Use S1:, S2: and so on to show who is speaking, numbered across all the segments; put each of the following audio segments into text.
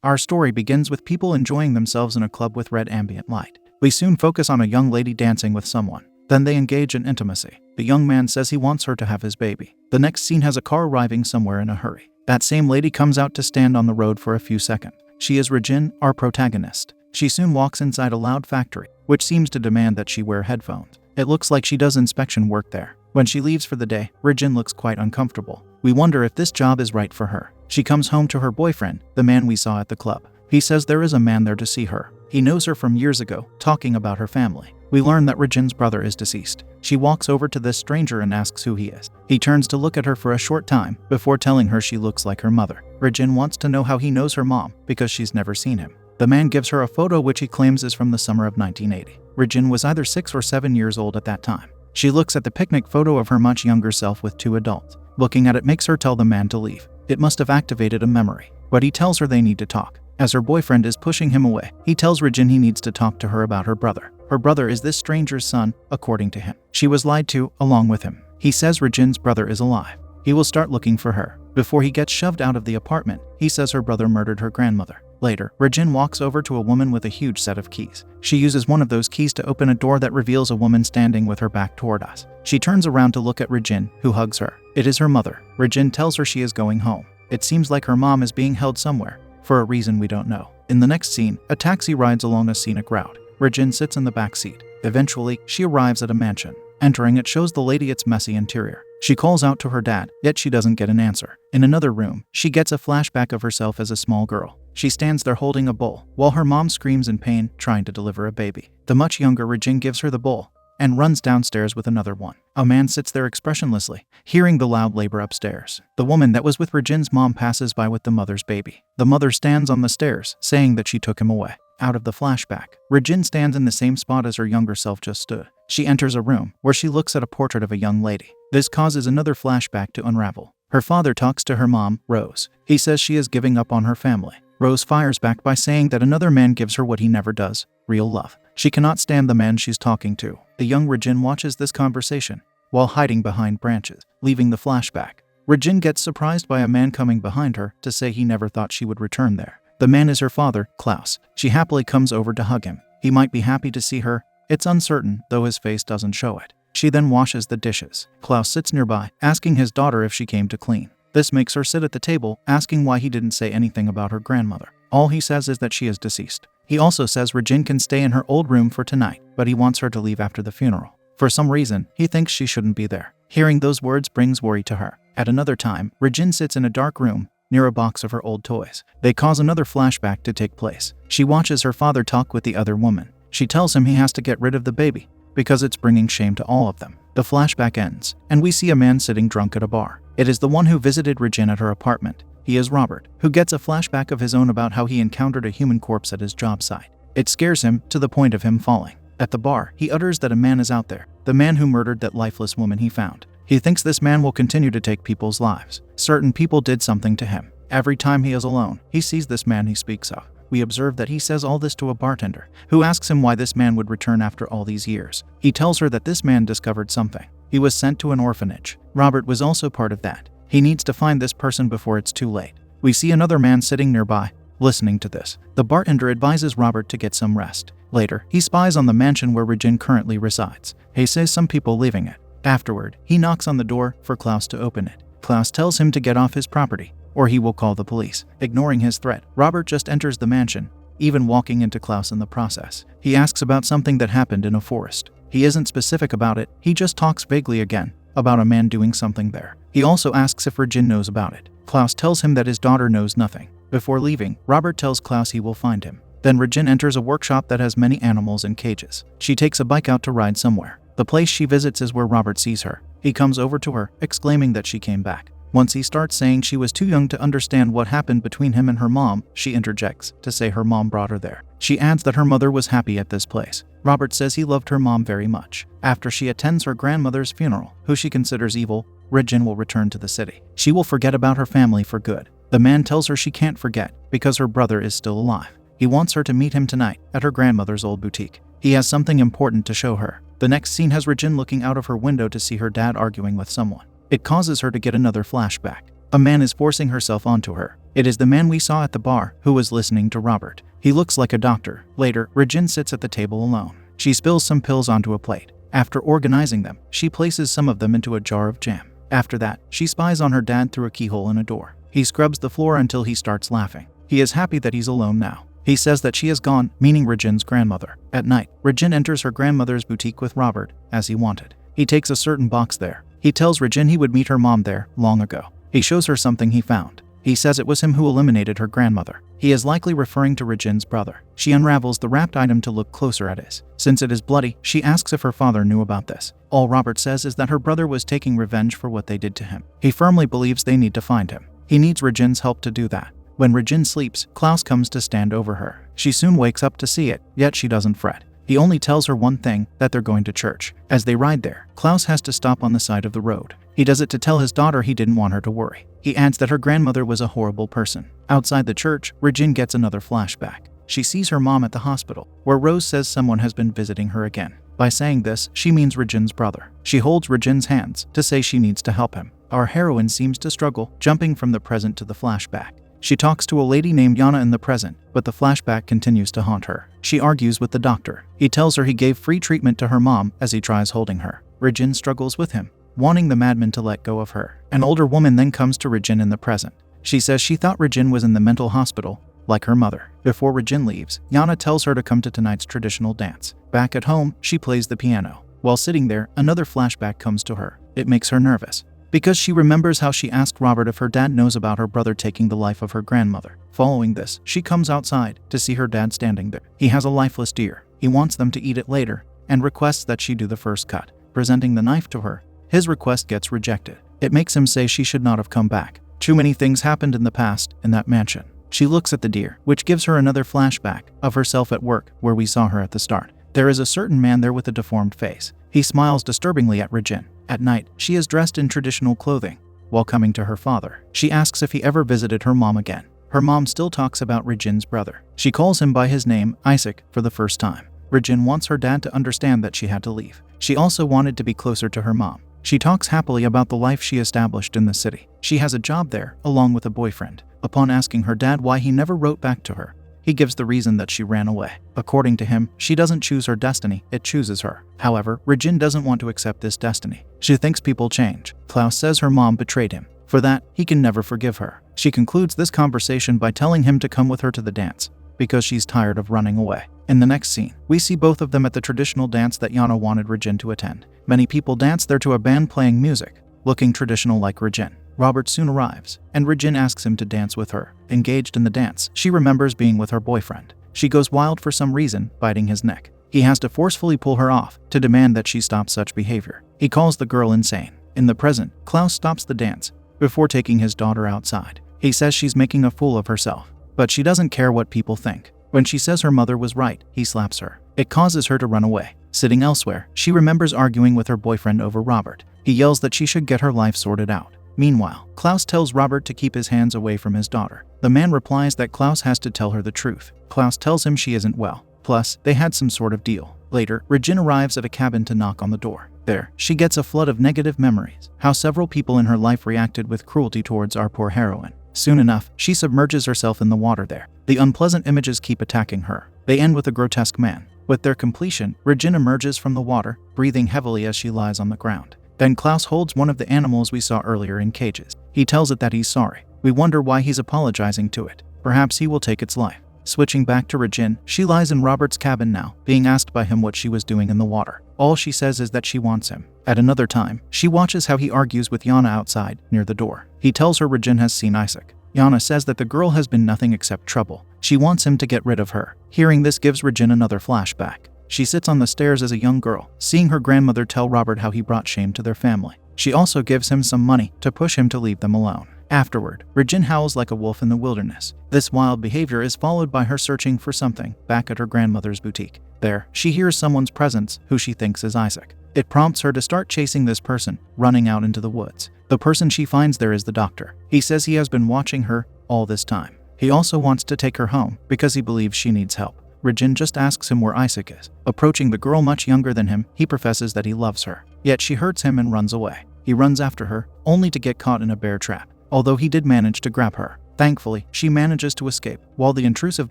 S1: Our story begins with people enjoying themselves in a club with red ambient light. We soon focus on a young lady dancing with someone. Then they engage in intimacy. The young man says he wants her to have his baby. The next scene has a car arriving somewhere in a hurry. That same lady comes out to stand on the road for a few seconds. She is Regine, our protagonist. She soon walks inside a loud factory, which seems to demand that she wear headphones. It looks like she does inspection work there. When she leaves for the day, Regine looks quite uncomfortable. We wonder if this job is right for her. She comes home to her boyfriend, the man we saw at the club. He says there is a man there to see her. He knows her from years ago, talking about her family. We learn that Regine's brother is deceased. She walks over to this stranger and asks who he is. He turns to look at her for a short time before telling her she looks like her mother. Regine wants to know how he knows her mom because she's never seen him. The man gives her a photo which he claims is from the summer of 1980. Regine was either 6 or 7 years old at that time. She looks at the picnic photo of her much younger self with 2 adults. Looking at it makes her tell the man to leave. It must have activated a memory, but he tells her they need to talk. As her boyfriend is pushing him away, he tells Regine he needs to talk to her about her brother. Her brother is this stranger's son, according to him. She was lied to, along with him. He says Regine's brother is alive. He will start looking for her. Before he gets shoved out of the apartment, he says her brother murdered her grandmother. Later, Regine walks over to a woman with a huge set of keys. She uses one of those keys to open a door that reveals a woman standing with her back toward us. She turns around to look at Regine, who hugs her. It is her mother. Regine tells her she is going home. It seems like her mom is being held somewhere, for a reason we don't know. In the next scene, a taxi rides along a scenic route. Regine sits in the back seat. Eventually, she arrives at a mansion. Entering it shows the lady its messy interior. She calls out to her dad, yet she doesn't get an answer. In another room, she gets a flashback of herself as a small girl. She stands there holding a bowl, while her mom screams in pain, trying to deliver a baby. The much younger Regine gives her the bowl, and runs downstairs with another one. A man sits there expressionlessly, hearing the loud labor upstairs. The woman that was with Regine's mom passes by with the mother's baby. The mother stands on the stairs, saying that she took him away. Out of the flashback, Regine stands in the same spot as her younger self just stood. She enters a room, where she looks at a portrait of a young lady. This causes another flashback to unravel. Her father talks to her mom, Rose. He says she is giving up on her family. Rose fires back by saying that another man gives her what he never does, real love. She cannot stand the man she's talking to. The young Regine watches this conversation, while hiding behind branches, leaving the flashback. Regine gets surprised by a man coming behind her to say he never thought she would return there. The man is her father, Klaus. She happily comes over to hug him. He might be happy to see her. It's uncertain, though his face doesn't show it. She then washes the dishes. Klaus sits nearby, asking his daughter if she came to clean. This makes her sit at the table, asking why he didn't say anything about her grandmother. All he says is that she is deceased. He also says Regine can stay in her old room for tonight, but he wants her to leave after the funeral. For some reason, he thinks she shouldn't be there. Hearing those words brings worry to her. At another time, Regine sits in a dark room, near a box of her old toys. They cause another flashback to take place. She watches her father talk with the other woman. She tells him he has to get rid of the baby, because it's bringing shame to all of them. The flashback ends, and we see a man sitting drunk at a bar. It is the one who visited Regine at her apartment. He is Robert, who gets a flashback of his own about how he encountered a human corpse at his job site. It scares him to the point of him falling. At the bar, he utters that a man is out there, the man who murdered that lifeless woman he found. He thinks this man will continue to take people's lives. Certain people did something to him. Every time he is alone, he sees this man he speaks of. We observe that he says all this to a bartender, who asks him why this man would return after all these years. He tells her that this man discovered something. He was sent to an orphanage. Robert was also part of that. He needs to find this person before it's too late. We see another man sitting nearby, listening to this. The bartender advises Robert to get some rest. Later, he spies on the mansion where Regine currently resides. He sees some people leaving it. Afterward, he knocks on the door for Klaus to open it. Klaus tells him to get off his property, or he will call the police. Ignoring his threat, Robert just enters the mansion, even walking into Klaus in the process. He asks about something that happened in a forest. He isn't specific about it, he just talks vaguely again, about a man doing something there. He also asks if Regine knows about it. Klaus tells him that his daughter knows nothing. Before leaving, Robert tells Klaus he will find him. Then Regine enters a workshop that has many animals in cages. She takes a bike out to ride somewhere. The place she visits is where Robert sees her. He comes over to her, exclaiming that she came back. Once he starts saying she was too young to understand what happened between him and her mom, she interjects to say her mom brought her there. She adds that her mother was happy at this place. Robert says he loved her mom very much. After she attends her grandmother's funeral, who she considers evil, Regine will return to the city. She will forget about her family for good. The man tells her she can't forget because her brother is still alive. He wants her to meet him tonight at her grandmother's old boutique. He has something important to show her. The next scene has Regine looking out of her window to see her dad arguing with someone. It causes her to get another flashback. A man is forcing herself onto her. It is the man we saw at the bar who was listening to Robert. He looks like a doctor. Later, Regine sits at the table alone. She spills some pills onto a plate. After organizing them, she places some of them into a jar of jam. After that, she spies on her dad through a keyhole in a door. He scrubs the floor until he starts laughing. He is happy that he's alone now. He says that she is gone, meaning Regine's grandmother. At night, Regine enters her grandmother's boutique with Robert, as he wanted. He takes a certain box there. He tells Regine he would meet her mom there long ago. He shows her something he found. He says it was him who eliminated her grandmother. He is likely referring to Regine's brother. She unravels the wrapped item to look closer at it. Since it is bloody, she asks if her father knew about this. All Robert says is that her brother was taking revenge for what they did to him. He firmly believes they need to find him. He needs Regine's help to do that. When Regine sleeps, Klaus comes to stand over her. She soon wakes up to see it, yet she doesn't fret. He only tells her one thing, that they're going to church. As they ride there, Klaus has to stop on the side of the road. He does it to tell his daughter he didn't want her to worry. He adds that her grandmother was a horrible person. Outside the church, Regine gets another flashback. She sees her mom at the hospital, where Rose says someone has been visiting her again. By saying this, she means Regine's brother. She holds Regine's hands to say she needs to help him. Our heroine seems to struggle, jumping from the present to the flashback. She talks to a lady named Yana in the present, but the flashback continues to haunt her. She argues with the doctor. He tells her he gave free treatment to her mom as he tries holding her. Regine struggles with him, wanting the madman to let go of her. An older woman then comes to Regine in the present. She says she thought Regine was in the mental hospital, like her mother. Before Regine leaves, Yana tells her to come to tonight's traditional dance. Back at home, she plays the piano. While sitting there, another flashback comes to her. It makes her nervous, because she remembers how she asked Robert if her dad knows about her brother taking the life of her grandmother. Following this, she comes outside to see her dad standing there. He has a lifeless deer. He wants them to eat it later and requests that she do the first cut. Presenting the knife to her, his request gets rejected. It makes him say she should not have come back. Too many things happened in the past in that mansion. She looks at the deer, which gives her another flashback of herself at work where we saw her at the start. There is a certain man there with a deformed face. He smiles disturbingly at Regine. At night, she is dressed in traditional clothing. While coming to her father, she asks if he ever visited her mom again. Her mom still talks about Regine's brother. She calls him by his name, Isaac, for the first time. Regine wants her dad to understand that she had to leave. She also wanted to be closer to her mom. She talks happily about the life she established in the city. She has a job there, along with a boyfriend. Upon asking her dad why he never wrote back to her, he gives the reason that she ran away. According to him, she doesn't choose her destiny, it chooses her. However, Regine doesn't want to accept this destiny. She thinks people change. Klaus says her mom betrayed him. For that, he can never forgive her. She concludes this conversation by telling him to come with her to the dance, because she's tired of running away. In the next scene, we see both of them at the traditional dance that Yana wanted Regine to attend. Many people dance there to a band playing music, looking traditional like Regine. Robert soon arrives, and Regine asks him to dance with her. Engaged in the dance, she remembers being with her boyfriend. She goes wild for some reason, biting his neck. He has to forcefully pull her off to demand that she stop such behavior. He calls the girl insane. In the present, Klaus stops the dance before taking his daughter outside. He says she's making a fool of herself, but she doesn't care what people think. When she says her mother was right, he slaps her. It causes her to run away. Sitting elsewhere, she remembers arguing with her boyfriend over Robert. He yells that she should get her life sorted out. Meanwhile, Klaus tells Robert to keep his hands away from his daughter. The man replies that Klaus has to tell her the truth. Klaus tells him she isn't well. Plus, they had some sort of deal. Later, Regine arrives at a cabin to knock on the door. There, she gets a flood of negative memories, how several people in her life reacted with cruelty towards our poor heroine. Soon enough, she submerges herself in the water there. The unpleasant images keep attacking her. They end with a grotesque man. With their completion, Regine emerges from the water, breathing heavily as she lies on the ground. Then Klaus holds one of the animals we saw earlier in cages. He tells it that he's sorry. We wonder why he's apologizing to it. Perhaps he will take its life. Switching back to Regine, she lies in Robert's cabin now, being asked by him what she was doing in the water. All she says is that she wants him. At another time, she watches how he argues with Yana outside, near the door. He tells her Regine has seen Isaac. Yana says that the girl has been nothing except trouble. She wants him to get rid of her. Hearing this gives Regine another flashback. She sits on the stairs as a young girl, seeing her grandmother tell Robert how he brought shame to their family. She also gives him some money to push him to leave them alone. Afterward, Regine howls like a wolf in the wilderness. This wild behavior is followed by her searching for something back at her grandmother's boutique. There, she hears someone's presence who she thinks is Isaac. It prompts her to start chasing this person, running out into the woods. The person she finds there is the doctor. He says he has been watching her all this time. He also wants to take her home because he believes she needs help. Regine just asks him where Isaac is. Approaching the girl much younger than him, he professes that he loves her. Yet she hurts him and runs away. He runs after her, only to get caught in a bear trap. Although he did manage to grab her, Thankfully, she manages to escape, while the intrusive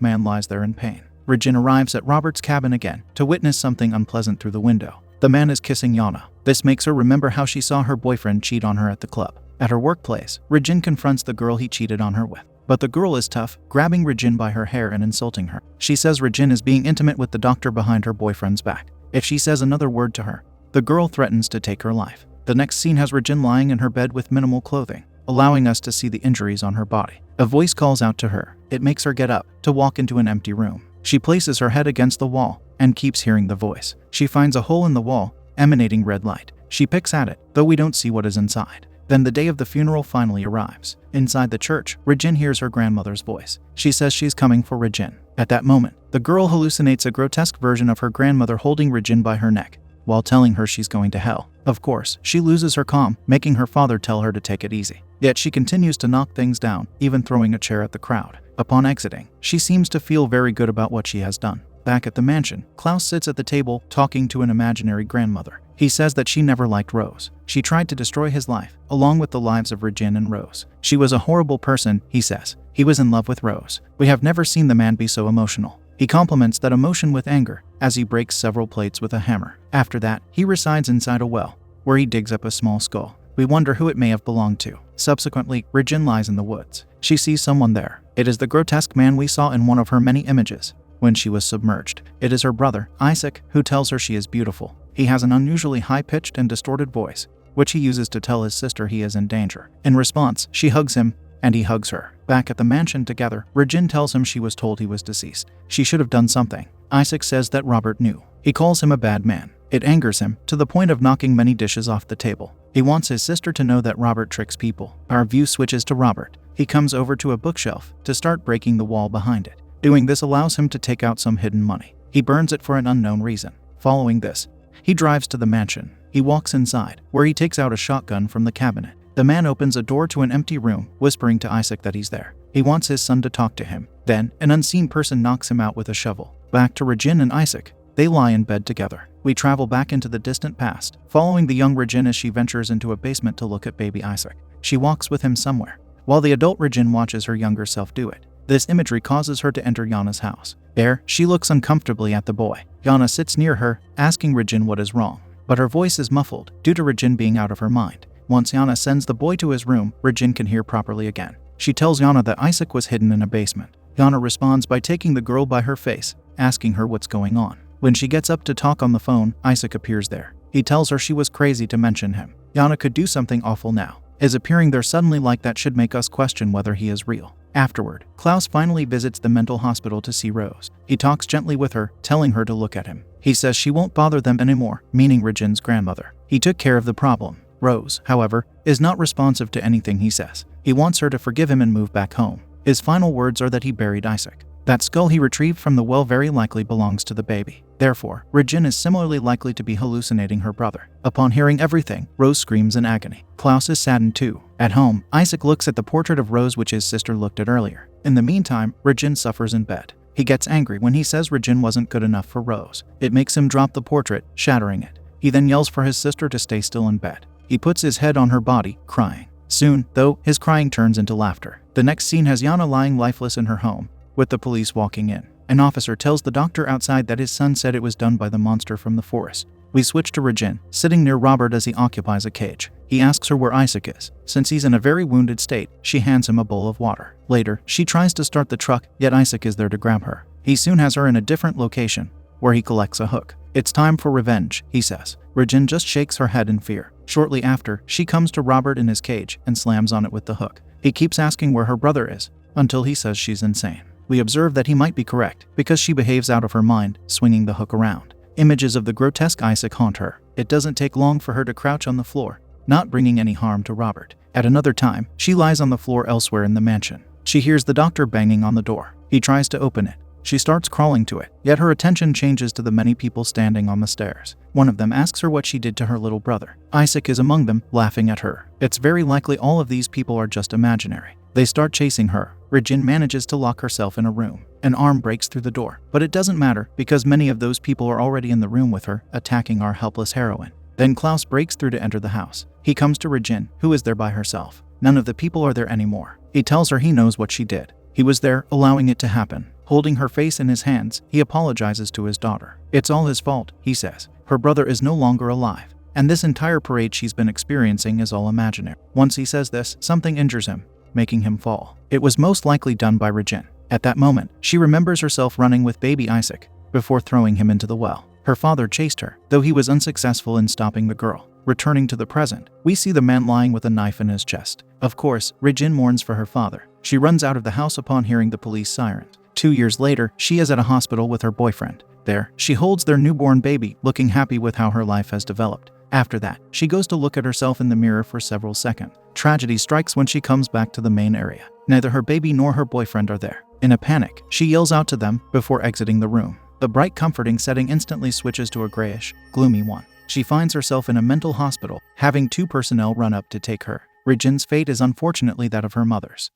S1: man lies there in pain. Regin arrives at Robert's cabin again to witness something unpleasant through the window. The man is kissing Yana. This makes her remember how she saw her boyfriend cheat on her at the club. At her workplace, Regin confronts the girl he cheated on her with. But the girl is tough, grabbing Regin by her hair and insulting her. She says Regin is being intimate with the doctor behind her boyfriend's back. If she says another word to her, the girl threatens to take her life. The next scene has Regin lying in her bed with minimal clothing, allowing us to see the injuries on her body. A voice calls out to her. It makes her get up to walk into an empty room. She places her head against the wall and keeps hearing the voice. She finds a hole in the wall, emanating red light. She picks at it, though we don't see what is inside. Then the day of the funeral finally arrives. Inside the church, Regin hears her grandmother's voice. She says she's coming for Regin. At that moment, the girl hallucinates a grotesque version of her grandmother holding Regin by her neck, while telling her she's going to hell. Of course, she loses her calm, making her father tell her to take it easy. Yet she continues to knock things down, even throwing a chair at the crowd. Upon exiting, she seems to feel very good about what she has done. Back at the mansion, Klaus sits at the table talking to an imaginary grandmother. He says that she never liked Rose. She tried to destroy his life, along with the lives of Regin and Rose. She was a horrible person, he says. He was in love with Rose. We have never seen the man be so emotional. He complements that emotion with anger, as he breaks several plates with a hammer. After that, he resides inside a well, where he digs up a small skull. We wonder who it may have belonged to. Subsequently, Regin lies in the woods. She sees someone there. It is the grotesque man we saw in one of her many images when she was submerged. It is her brother, Isaac, who tells her she is beautiful. He has an unusually high-pitched and distorted voice, which he uses to tell his sister he is in danger. In response, she hugs him, and he hugs her. Back at the mansion together, Regin tells him she was told he was deceased. She should have done something. Isaac says that Robert knew. He calls him a bad man. It angers him, to the point of knocking many dishes off the table. He wants his sister to know that Robert tricks people. Our view switches to Robert. He comes over to a bookshelf to start breaking the wall behind it. Doing this allows him to take out some hidden money. He burns it for an unknown reason. Following this, he drives to the mansion. He walks inside, where he takes out a shotgun from the cabinet. The man opens a door to an empty room, whispering to Isaac that he's there. He wants his son to talk to him. Then, an unseen person knocks him out with a shovel. Back to Regin and Isaac. They lie in bed together. We travel back into the distant past, following the young Regin as she ventures into a basement to look at baby Isaac. She walks with him somewhere, while the adult Regin watches her younger self do it. This imagery causes her to enter Yana's house. There, she looks uncomfortably at the boy. Yana sits near her, asking Regin what is wrong, but her voice is muffled due to Regin being out of her mind. Once Yana sends the boy to his room, Regin can hear properly again. She tells Yana that Isaac was hidden in a basement. Yana responds by taking the girl by her face, asking her what's going on. When she gets up to talk on the phone, Isaac appears there. He tells her she was crazy to mention him. Yana could do something awful now. His appearing there suddenly like that should make us question whether he is real. Afterward, Klaus finally visits the mental hospital to see Rose. He talks gently with her, telling her to look at him. He says she won't bother them anymore, meaning Regin's grandmother. He took care of the problem. Rose, however, is not responsive to anything he says. He wants her to forgive him and move back home. His final words are that he buried Isaac. That skull he retrieved from the well very likely belongs to the baby. Therefore, Regin is similarly likely to be hallucinating her brother. Upon hearing everything, Rose screams in agony. Klaus is saddened too. At home, Isaac looks at the portrait of Rose which his sister looked at earlier. In the meantime, Regin suffers in bed. He gets angry when he says Regin wasn't good enough for Rose. It makes him drop the portrait, shattering it. He then yells for his sister to stay still in bed. He puts his head on her body, crying. Soon, though, his crying turns into laughter. The next scene has Yana lying lifeless in her home, with the police walking in. An officer tells the doctor outside that his son said it was done by the monster from the forest. We switch to Regin, sitting near Robert as he occupies a cage. He asks her where Isaac is. Since he's in a very wounded state, she hands him a bowl of water. Later, she tries to start the truck, yet Isaac is there to grab her. He soon has her in a different location, where he collects a hook. It's time for revenge, he says. Regin just shakes her head in fear. Shortly after, she comes to Robert in his cage and slams on it with the hook. He keeps asking where her brother is, until he says she's insane. We observe that he might be correct, because she behaves out of her mind, swinging the hook around. Images of the grotesque Isaac haunt her. It doesn't take long for her to crouch on the floor, not bringing any harm to Robert. At another time, she lies on the floor elsewhere in the mansion. She hears the doctor banging on the door. He tries to open it. She starts crawling to it, yet her attention changes to the many people standing on the stairs. One of them asks her what she did to her little brother. Isaac is among them, laughing at her. It's very likely all of these people are just imaginary. They start chasing her. Regin manages to lock herself in a room. An arm breaks through the door, but it doesn't matter because many of those people are already in the room with her, attacking our helpless heroine. Then Klaus breaks through to enter the house. He comes to Regin, who is there by herself. None of the people are there anymore. He tells her he knows what she did. He was there, allowing it to happen. Holding her face in his hands, he apologizes to his daughter. It's all his fault, he says. Her brother is no longer alive, and this entire parade she's been experiencing is all imaginary. Once he says this, something injures him, making him fall. It was most likely done by Regine. At that moment, she remembers herself running with baby Isaac before throwing him into the well. Her father chased her, though he was unsuccessful in stopping the girl. Returning to the present, we see the man lying with a knife in his chest. Of course, Regine mourns for her father. She runs out of the house upon hearing the police sirens. 2 years later, she is at a hospital with her boyfriend. There, she holds their newborn baby, looking happy with how her life has developed. After that, she goes to look at herself in the mirror for several seconds. Tragedy strikes when she comes back to the main area. Neither her baby nor her boyfriend are there. In a panic, she yells out to them before exiting the room. The bright, comforting setting instantly switches to a grayish, gloomy one. She finds herself in a mental hospital, having 2 personnel run up to take her. Regine's fate is unfortunately that of her mother's.